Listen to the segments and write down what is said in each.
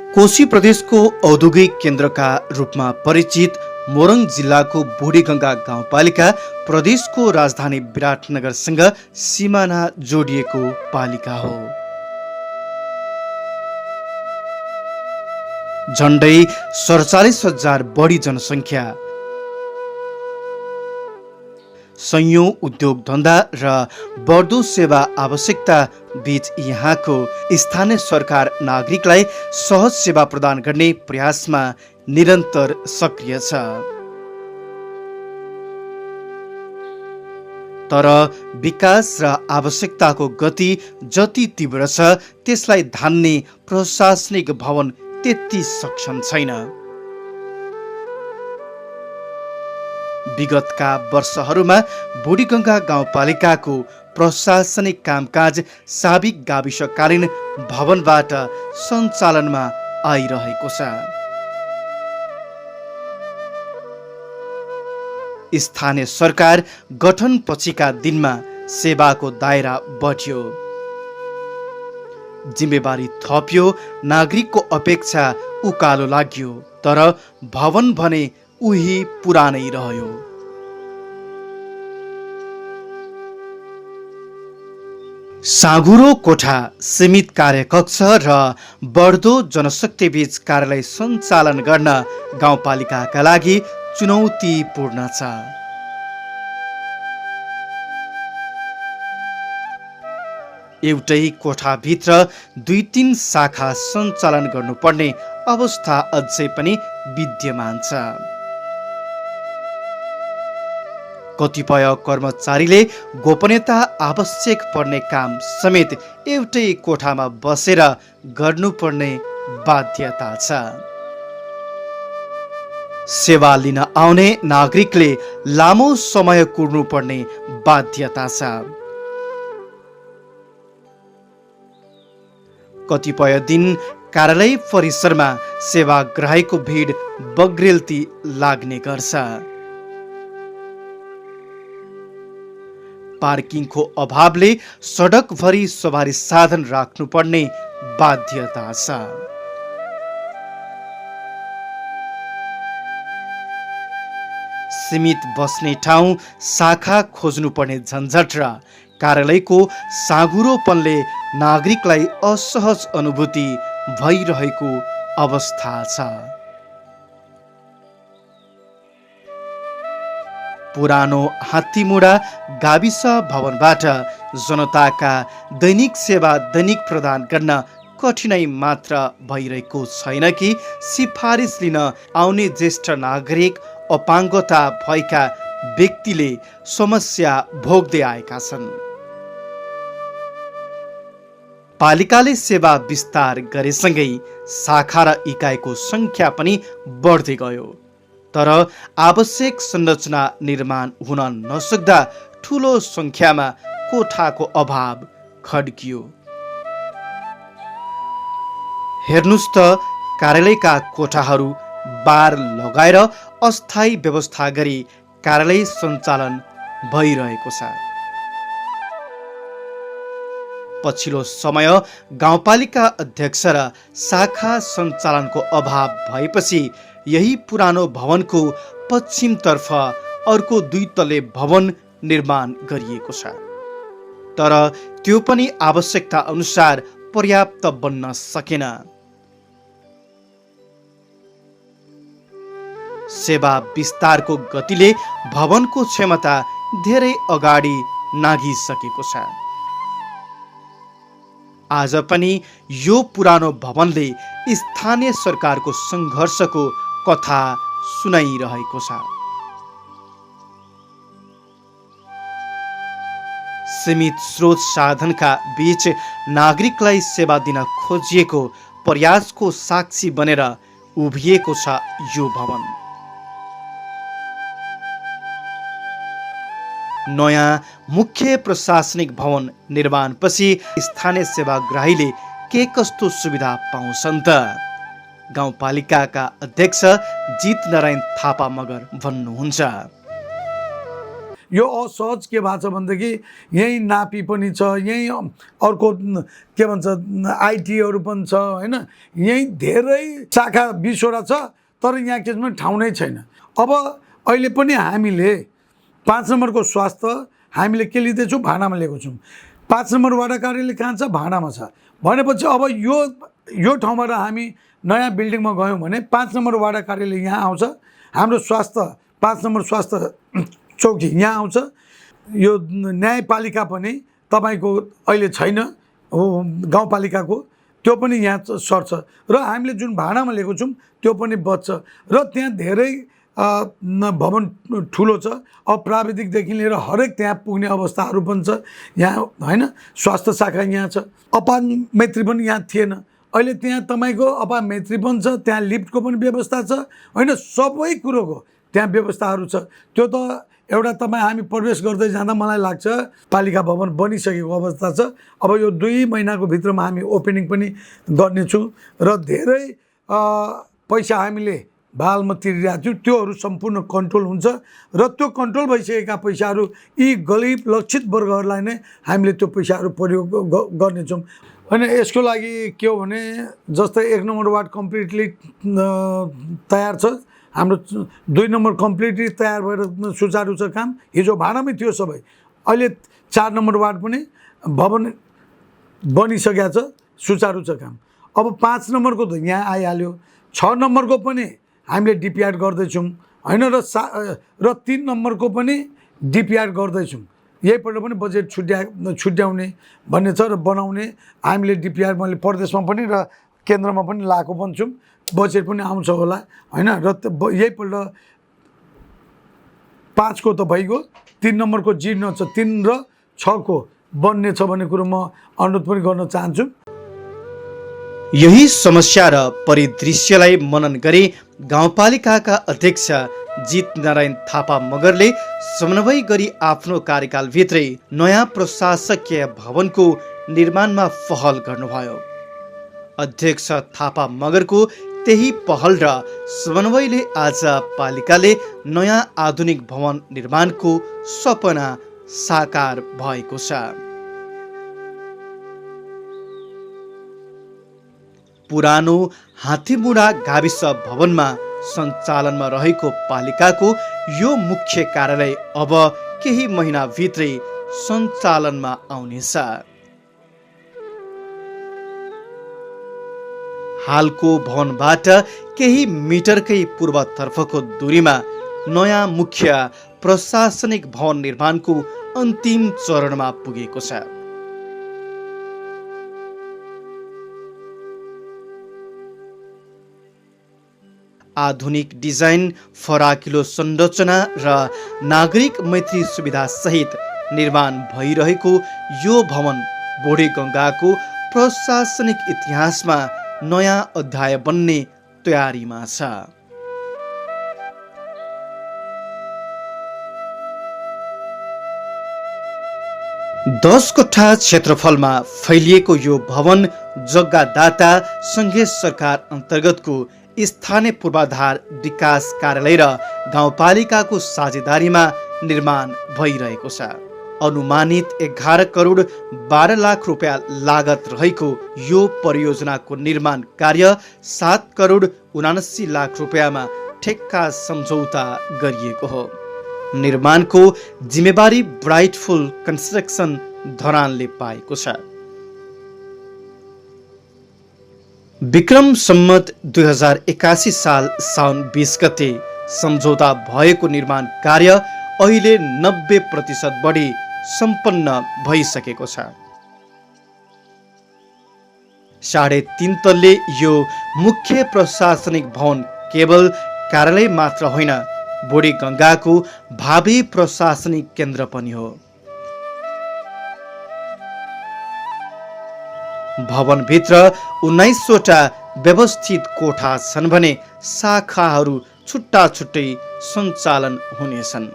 कोशी प्रदेशको औद्योगिक केन्द्रका रूपमा परिचित मोरङ जिल्लाको बुढीगङ्गा गाउँपालिका प्रदेशको राजधानी विराटनगरसँग सिमाना जोडिएको पालिका हो। झण्डै 47,000 बढी जनसङ्ख्या, संयौं उद्योग धन्दा र बढ्दो सेवा आवश्यकता बीच यहाँको स्थानीय सरकार नागरिकलाई सहज सेवा प्रदान गर्ने प्रयासमा निरन्तर सक्रिय छ। तर विकास र आवश्यकताको गति जति तीव्र छ त्यसलाई धान्ने प्रशासनिक भवन त्यति सक्षम छैन। विगतका वर्षहरूमा बुढीगङ्गा गाउँपालिकाको प्रशासनिक कामकाज साबिक गाविसकालीन भवनबाट सञ्चालनमा आइरहेको छ। स्थानीय सरकार गठन पछिका दिनमा सेवाको दायरा बढ्यो, जिम्मेवारी थप्यो, नागरिकको अपेक्षा उकालो लाग्यो, तर भवन भने उही पुरानै रह्यो। साँघुरो कोठा, सीमित कार्यकक्ष र बढ्दो जनशक्तिबीच कार्यालय सञ्चालन गर्न गाउँपालिकाका लागि चुनौतीपूर्ण छ। एउटै कोठाभित्र 2-3 शाखा सञ्चालन गर्नुपर्ने अवस्था अझै पनि विद्यमान छ। कतिपय कर्मचारीले गोपनीयता आवश्यक पर्ने काम समेत एउटै कोठामा बसेर गर्नुपर्ने बाध्यता छ। सेवा लिन आउने नागरिकले लामो समय कुर्नुपर्ने बाध्यता छ। कतिपय दिन कार्यालय परिसरमा सेवाग्राहीको भिड बग्रेल्ती लाग्ने गर्छ। पार्किङको अभावले सडकभरि सवारी साधन राख्नुपर्ने बाध्यता छ। सीमित बस्ने ठाउँ, शाखा खोज्नुपर्ने झन्झट र कार्यालयको साँघुरोपनले नागरिकलाई असहज अनुभूति भइरहेको अवस्था छ। पुरानो हात्तीमुढा गाविस भवनबाट जनताका दैनिक सेवा दैनिक प्रदान गर्न कठिनाई मात्र भइरहेको छैन कि सिफारिस लिन आउने ज्येष्ठ नागरिक, अपाङ्गता भएका व्यक्तिले समस्या भोग्दै आएका छन्। पालिकाले सेवा विस्तार गरेसँगै शाखा र इकाइको सङ्ख्या पनि बढ्दै गयो, तर आवश्यक संरचना निर्माण हुन नसक्दा ठुलो सङ्ख्यामा कोठाको अभाव खड्कियो। हेर्नुस् त कार्यालयका कोठाहरू बार लगाएर अस्थायी व्यवस्था गरी कार्यालय सञ्चालन भइरहेको छ। पछिल्लो समय गाउँपालिका अध्यक्ष र शाखा सञ्चालनको अभाव भएपछि यही पुरानो भवनको पश्चिमतर्फ अर्को 2 तले भवन निर्माण गरिएको छ, तर त्यो पनि आवश्यकता अनुसार पर्याप्त बन्न सकेन। सेवा विस्तारको गतिले भवनको क्षमता धेरै अगाडि नागिसकेको छ। आज पनि यो पुरानो भवनले स्थानीय सरकारको सङ्घर्षको कथा सुनाइरहेको छ। सीमित स्रोत साधनका बीच नागरिकलाई सेवा दिन खोजिएको प्रयासको साक्षी बनेर उभिएको छ यो भवन। नयाँ मुख्य प्रशासनिक भवन निर्माणपछि स्थानीय सेवाग्राहीले के कस्तो सुविधा पाउँछन् त? गाउँपालिकाका अध्यक्ष जित नारायण थापा मगर भन्नुहुन्छ। यो असहज के भएको छ भनेदेखि यहीँ नापी पनि छ, यहीँ अर्को के भन्छ आइटीहरू पनि छ होइन, यहीँ धेरै शाखा 20वटा छ, तर यहाँ के छ ठाउँ नै छैन। अब अहिले पनि हामीले 5 नम्बरको स्वास्थ्य हामीले के लिँदैछौँ, भाडामा लिएको छौँ। 5 नम्बर वडा कार्यालय कहाँ छ, भाडामा छ भनेपछि अब यो ठाउँबाट हामी नयाँ बिल्डिङमा गयौँ भने 5 नम्बर वडा कार्यालय यहाँ आउँछ, हाम्रो स्वास्थ्य 5 नम्बर स्वास्थ्य चौकी यहाँ आउँछ, यो न्यायपालिका पनि तपाईँको अहिले छैन हो गाउँपालिकाको, त्यो पनि यहाँ सर्छ र हामीले जुन भाडामा लिएको छौँ त्यो पनि बच्छ र त्यहाँ धेरै भवन ठुलो छ। अब प्राविधिकदेखि लिएर हरेक त्यहाँ पुग्ने अवस्थाहरू पनि छ यहाँ होइन। स्वास्थ्य शाखा यहाँ छ, अपान मैत्री पनि यहाँ थिएन, अहिले त्यहाँ तपाईँको अपान मैत्री पनि छ, त्यहाँ लिफ्टको पनि व्यवस्था छ होइन, सबै कुरोको त्यहाँ व्यवस्थाहरू छ। त्यो त एउटा तपाईँ हामी प्रवेश गर्दै जाँदा मलाई लाग्छ पालिका भवन बनिसकेको अवस्था छ। अब यो 2 महिनाको भित्रमा हामी ओपनिङ पनि गर्नेछौँ र धेरै पैसा हामीले बालमा तिरिरहेको छौँ, त्योहरू सम्पूर्ण कन्ट्रोल हुन्छ र त्यो कन्ट्रोल भइसकेका पैसाहरू यी गरिब लक्षित वर्गहरूलाई नै हामीले त्यो पैसाहरू प्रयोग गर्नेछौँ। होइन यसको लागि के हो भने जस्तै 1 नम्बर वार्ड कम्प्लिटली तयार छ, हाम्रो 2 नम्बर कम्प्लिटली तयार भएर सुचारू छ काम, हिजो भाडामै थियो सबै। अहिले 4 नम्बर वार्ड पनि भवन बनिसकेको छ, सुचारू छ काम। अब 5 नम्बरको त यहाँ आइहाल्यो, 6 नम्बरको पनि हामीले डिपिआर गर्दैछौँ होइन, र 3 नम्बरको पनि डिपिआर गर्दैछौँ। यहीपल्ट पनि बजेट छुट्याउने भन्ने छ र बनाउने हामीले डिपिआर मैले प्रदेशमा पनि र केन्द्रमा पनि लाएको पनि छौँ, बजेट पनि आउँछ होला होइन। र यहीपल्ट 5 को त भइगयो, 3 नम्बरको जीर्ण छ, 3 र 6 को बन्ने छ भन्ने कुरो म अनुरोध पनि गर्न चाहन्छु। यही समस्या र परिदृश्यलाई मनन गरी गाउँपालिकाका अध्यक्ष जित नारायण थापा मगरले समन्वय गरी आफ्नो कार्यकालभित्रै नयाँ प्रशासकीय भवनको निर्माणमा पहल गर्नुभयो। अध्यक्ष थापा मगरको त्यही पहल र समन्वयले आज पालिकाले नयाँ आधुनिक भवन निर्माणको सपना साकार भएको छ। पुरानो हात्तीमुढा गाविस भवनमा सञ्चालनमा रहेको पालिकाको यो मुख्य कार्यालय अब केही महिनाभित्रै सञ्चालनमा आउनेछ। हालको भवनबाट केही मिटरकै पूर्वतर्फको दूरीमा नयाँ मुख्य प्रशासनिक भवन निर्माणको अन्तिम चरणमा पुगेको छ। आधुनिक डिजाइन, फराकिलो संरचना र नागरिक मैत्री सुविधा सहित निर्माण भइरहेको यो भवन बोडेगङ्गाको प्रशासनिक इतिहासमा नयाँ अध्याय बन्ने तयारीमा छ। दस कट्ठा क्षेत्रफलमा फैलिएको यो भवन जग्गादाता सङ्घीय सरकार अन्तर्गतको स्थानीय पूर्वाधार विकास कार्यालय र गाउँपालिकाको साझेदारीमा निर्माण भइरहेको छ। अनुमानित 11 करोड 12 लाख रुपियाँ लागत रहेको यो परियोजनाको निर्माण कार्य 7 करोड 79 लाख रुपियाँमा ठेक्का सम्झौता गरिएको हो। निर्माणको जिम्मेवारी ब्राइटफुल कन्स्ट्रक्सन धरानले पाएको छ। विक्रम सम्मत 2081 साल साउन 20 गते सम्झौता भएको निर्माण कार्य अहिले 90% बढी सम्पन्न भइसकेको छ। 3.5 तल्ले यो मुख्य प्रशासनिक भवन केवल कार्यालय मात्र होइन, बोडेगङ्गाको भावी प्रशासनिक केन्द्र पनि हो। भवनभित्र 19वटा व्यवस्थित कोठा छन् भने शाखाहरू छुट्टा छुट्टै सञ्चालन हुनेछन्।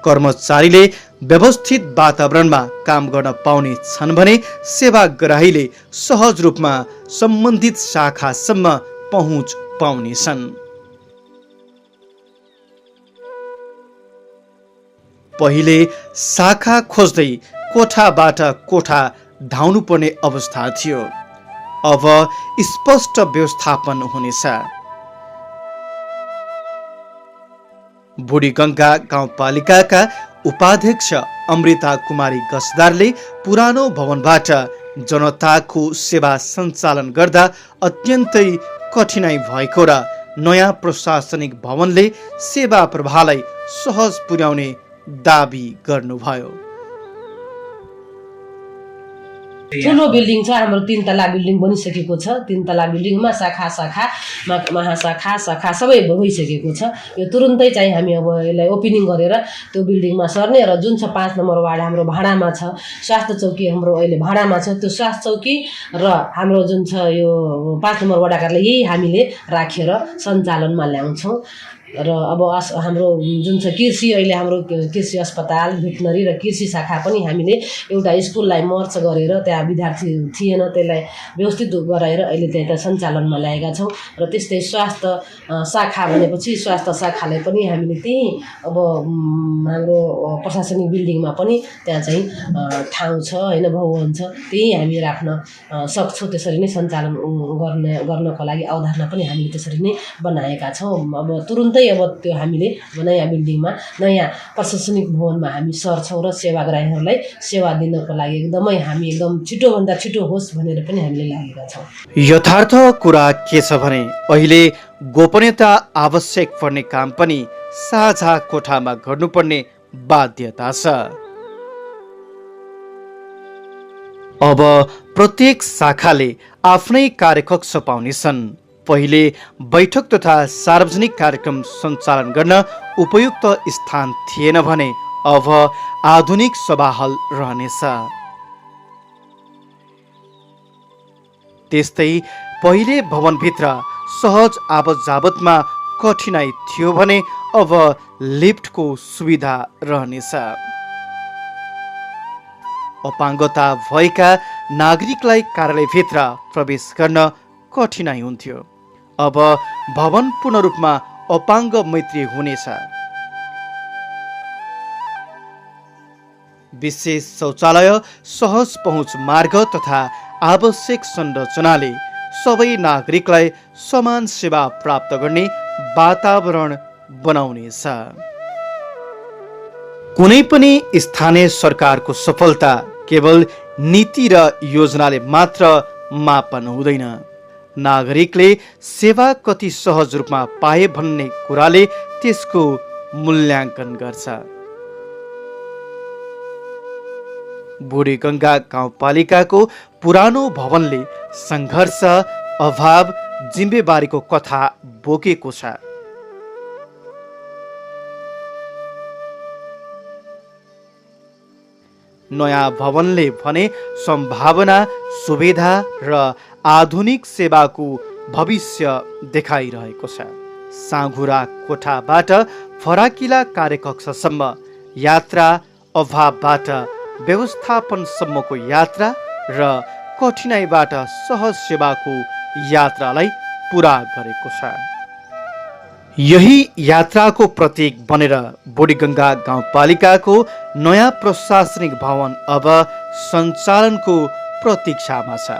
कर्मचारीले व्यवस्थित वातावरणमा काम गर्न पाउने छन् भने सेवाग्राहीले सहज रूपमा सम्बन्धित शाखासम्म पहुँच पाउनेछन्। पहिले शाखा खोज्दै कोठाबाट कोठा धाउनुपर्ने अवस्था थियो। अब स्पष्ट व्यवस्थापन हुनेछ। बुढीगङ्गा गाउँपालिकाका उपाध्यक्ष अमृता कुमारी गसदारले पुरानो भवनबाट जनताको सेवा सञ्चालन गर्दा अत्यन्तै कठिनाई भएको र नयाँ प्रशासनिक भवनले सेवा प्रवाहलाई सहज पुर्याउने दाबी गर्नुभयो। ठुलो बिल्डिङ छ हाम्रो, 3 तला बिल्डिङ बनिसकेको छ। 3 तला बिल्डिङमा शाखा महाशाखा शाखा सबै भइसकेको छ। यो तुरुन्तै चाहिँ हामी अब यसलाई ओपनिङ गरेर त्यो बिल्डिङमा सर्ने र जुन छ 5 नम्बर वार्ड हाम्रो भाडामा छ, स्वास्थ्य चौकी हाम्रो अहिले भाडामा छ, त्यो स्वास्थ्य चौकी र हाम्रो जुन छ यो 5 नम्बर वडा कार्यालय यही हामीले राखेर सञ्चालनमा ल्याउँछौँ। र अब हाम्रो जुन छ कृषि, अहिले हाम्रो कृषि अस्पताल, भेटनरी र कृषि शाखा पनि हामीले एउटा स्कुललाई मर्च गरेर त्यहाँ विद्यार्थी थिएन, त्यसलाई व्यवस्थित गराएर अहिले त्यहाँ सञ्चालनमा ल्याएका छौँ। र त्यस्तै स्वास्थ्य शाखा भनेपछि स्वास्थ्य शाखालाई पनि हामीले त्यही अब हाम्रो प्रशासनिक बिल्डिङमा पनि त्यहाँ चाहिँ ठाउँ छ होइन, भवन छ, त्यही हामी राख्न सक्छौँ। त्यसरी नै सञ्चालन गर्नको लागि अवधारणा पनि हामीले त्यसरी नै बनाएका छौँ। अब तुरुन्तै अब त्यो हामीले नयाँ बिल्डिङमा नयाँ प्रशासनिक भवनमा हामी सर्छौँ र सेवाग्राहीहरूलाई सेवा दिनको लागि एकदमै हामी एकदम छिटोभन्दा छिटो होस् भनेर पनि हामीले लागेका छौँ। यथार्थ कुरा के छ भने अहिले गोपनीयता आवश्यक पर्ने काम पनि साझा कोठामा गर्नुपर्ने बाध्यता छ। अब प्रत्येक शाखाले आफ्नै कार्यकक्ष पाउनेछन्। पहिले बैठक तथा सार्वजनिक कार्यक्रम सञ्चालन गर्न उपयुक्त स्थान थिएन भने अब आधुनिक सभा हल रहनेछ। त्यस्तै पहिले भवनभित्र सहज आवत जावतमा कठिनाई थियो भने अब लिफ्टको सुविधा रहनेछ। अपाङ्गता भएका नागरिकलाई कार्यालयभित्र प्रवेश गर्न कठिनाई हुन्थ्यो। अब भवन पूर्ण रूपमा अपाङ्ग मैत्री हुनेछ। विशेष शौचालय, सहज पहुँच मार्ग तथा आवश्यक संरचनाले सबै नागरिकलाई समान सेवा प्राप्त गर्ने वातावरण बनाउनेछ। कुनै पनि स्थानीय सरकारको सफलता केवल नीति र योजनाले मात्र मापन हुँदैन। नागरिकले सेवा कति सहज रूपमा पाए भन्ने कुराले त्यसको मूल्याङ्कन गर्छ। बुढीगङ्गा गाउँपालिकाको पुरानो भवनले सङ्घर्ष, अभाव, जिम्मेवारीको कथा बोकेको छ। नयाँ भवनले भने सम्भावना, सुविधा र आधुनिक सेवाको भविष्य देखाइरहेको छ। साँघुरा कोठाबाट फराकिला कार्यकक्षसम्म यात्रा, अभावबाट व्यवस्थापनसम्मको यात्रा र कठिनाइबाट सहज सेवाको यात्रालाई पुरा गरेको छ। यही यात्राको प्रतीक बनेर बुढीगङ्गा गाउँपालिकाको नयाँ प्रशासनिक भवन अब सञ्चालनको प्रतीक्षामा छ।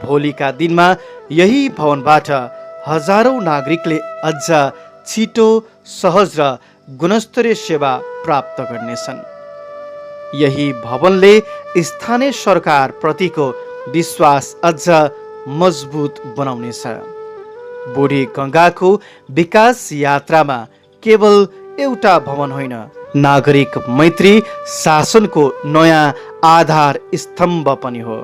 भोलिका दिनमा यही भवनबाट हजारौं नागरिकले अझ छिटो, सहज र गुणस्तरीय सेवा प्राप्त गर्नेछन्। यही भवनले स्थानीय सरकार प्रतिको विश्वास अझ मजबुत बनाउनेछ। बुढीगङ्गाको विकास यात्रामा केवल एउटा भवन होइन, नागरिक मैत्री शासनको नयाँ आधार स्तम्भ पनि हो।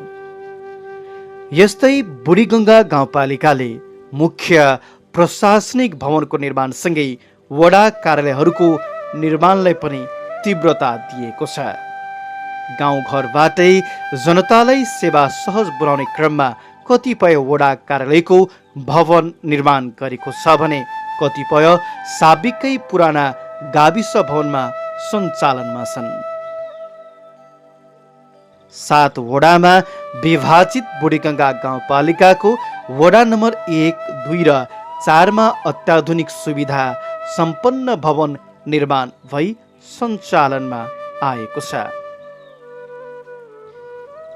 यस्तै बुढीगङ्गा गाउँपालिकाले मुख्य प्रशासनिक भवनको निर्माणसँगै वडा कार्यालयहरूको निर्माणलाई पनि तीव्रता दिएको छ। गाउँघरबाटै जनतालाई सेवा सहज बनाउने क्रममा कतिपय वडा कार्यालयको भवन निर्माण गरेको छ भने कतिपय साबिकै पुराना गाविस भवनमा सञ्चालनमा छन्। 7 वडामा विभाजित बुढीगङ्गा गाउँपालिकाको वडा नम्बर 1, 2 र 4 मा अत्याधुनिक सुविधा सम्पन्न भवन निर्माण भई सञ्चालनमा आएको छ।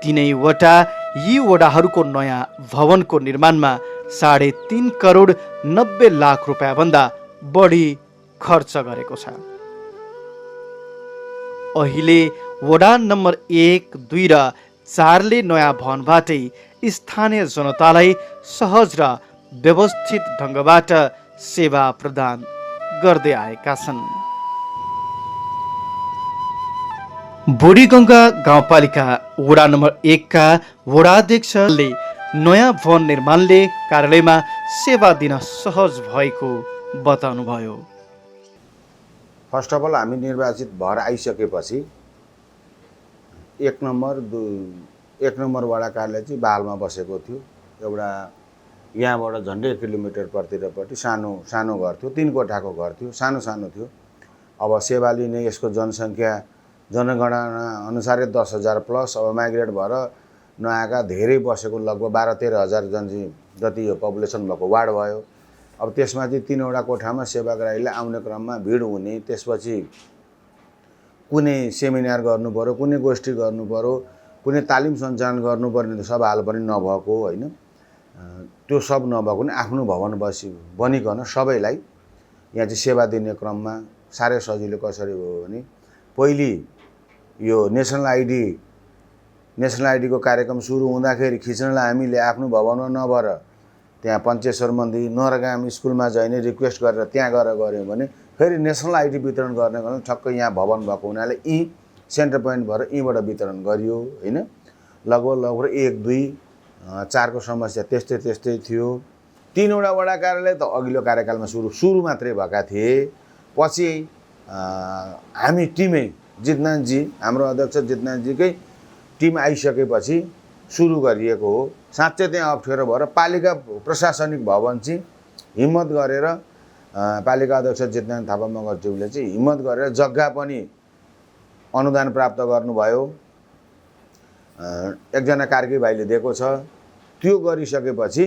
तीनैवटा यी वडाहरूको नयाँ भवनको निर्माणमा 3.5 करोड 90 लाख रुपियाँभन्दा बढी खर्च गरेको छ। अहिले वडा नम्बर 1, 2 र 4ले नयाँ भवनबाटै स्थानीय जनतालाई सहज र व्यवस्थित ढङ्गबाट सेवा प्रदान गर्दै आएका छन्। बुढीगङ्गा गाउँपालिका वडा नम्बर 1 का वडाध्यक्षले नयाँ भवन निर्माणले कार्यालयमा सेवा दिन सहज भएको बताउनुभयो। फर्स्ट अफ अल हामी निर्वाचित भएर आइसकेपछि 1 नम्बर वडा कार्यालय चाहिँ बालमा बसेको थियो। एउटा यहाँबाट झन्डै 1 किलोमिटर प्रतिरपट्टि सानो घर थियो, 3 कोठाको घर थियो, सानो थियो। अब सेवा लिने यसको जनगणना अनुसारै 10,000 प्लस, अब माइग्रेट भएर नआएका धेरै बसेको लगभग 12-13 हजार जति यो पपुलेसन भएको वार्ड भयो। अब त्यसमा चाहिँ 3वटा कोठामा सेवाग्राहीले आउने क्रममा भिड हुने, त्यसपछि कुनै सेमिनार गर्नु पर्यो, कुनै गोष्ठी गर्नु पर्यो, कुनै तालिम सञ्चालन गर्नुपर्ने सब हाल पनि नभएको होइन। त्यो सब नभएको नि आफ्नो भवन बनिकन सबैलाई यहाँ चाहिँ सेवा दिने क्रममा साह्रै सजिलो कसरी भयो भने पहिले यो नेसनल आइडीको कार्यक्रम सुरु हुँदाखेरि खिच्नलाई हामीले आफ्नो भवनमा नभएर त्यहाँ पञ्चेश्वर मन्दिर नरगाम स्कुलमा जाने रिक्वेस्ट गरेर त्यहाँ गऱ्यौँ भने फेरि नेसनल आइडी वितरण गर्ने गर्नु ठक्क यहाँ भवन भएको हुनाले यी सेन्टर पोइन्ट भएर यहीँबाट वितरण गरियो होइन। लगभग 1, 2, 4 को समस्या त्यस्तै थियो। 3वटा वडा कार्यालय त अघिल्लो कार्यकालमा सुरु मात्रै भएका थिए। पछि हामी टिमै जितनाथजी, हाम्रो अध्यक्ष जितनाथजीकै टिम आइसकेपछि सुरु गरिएको हो। साँच्चै त्यहाँ अप्ठ्यारो भएर पालिका प्रशासनिक भवन चाहिँ हिम्मत गरेर पालिका अध्यक्ष जितनाथ थापा मगरज्यूले चाहिँ हिम्मत गरेर जग्गा पनि अनुदान प्राप्त गर्नुभयो। एकजना कार्की भाइले दिएको छ। त्यो गरिसकेपछि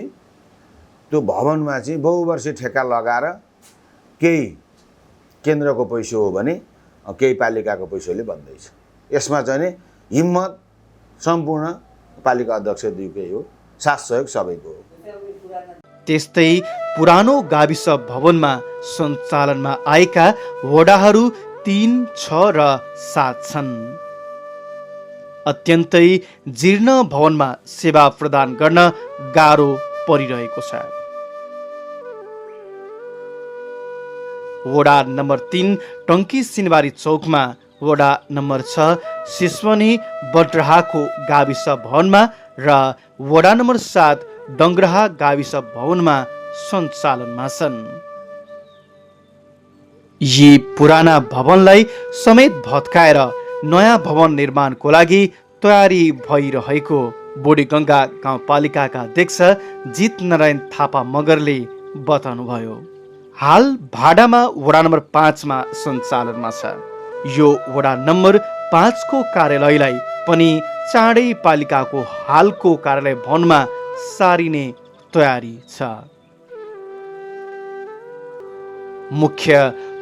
त्यो भवनमा चाहिँ बहुवर्षीय ठेक्का लगाएर केही केन्द्रको पैसा हो भने केही पालिकाको पैसाले बन्दैछ। यसमा चाहिँ नि हिम्मत सम्पूर्ण पालिका अध्यक्ष दुईकै हो, साथ सहयोग सबैको हो। त्यस्तै पुरानो गाविस भवनमा सञ्चालनमा आएका वडाहरू 3, 6 र 7 छन्। अत्यन्तै जीर्ण भवनमा सेवा प्रदान गर्न गाह्रो परिरहेको छ। वडा नम्बर 3 टङ्की सिनबारी चौकमा, वडा नम्बर 6 सिस्वनी बटराहाको गाविस भवनमा र वडा नम्बर 7 डङ्ग्राहा गाविस भवनमा सञ्चालनमा छन्। यी पुराना भवनलाई समेत भत्काएर नयाँ भवन निर्माणको लागि तयारी भइरहेको बुढीगङ्गा गाउँपालिकाका अध्यक्ष जितनारायण थापा मगरले बताउनुभयो। हाल भाडामा वडा नम्बर 5 मा सञ्चालनमा छ। यो वडा नम्बर 5 को कार्यालयलाई पनि चाँडै पालिकाको हालको कार्यालय भवनमा सारिने तयारी छ। मुख्य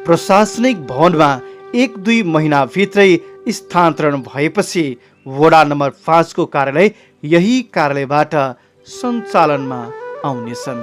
प्रशासनिक भवनमा 1-2 महिनाभित्रै स्थानान्तरण भएपछि वडा नम्बर 5 को कार्यालय यही कार्यालयबाट सञ्चालनमा आउनेछन्।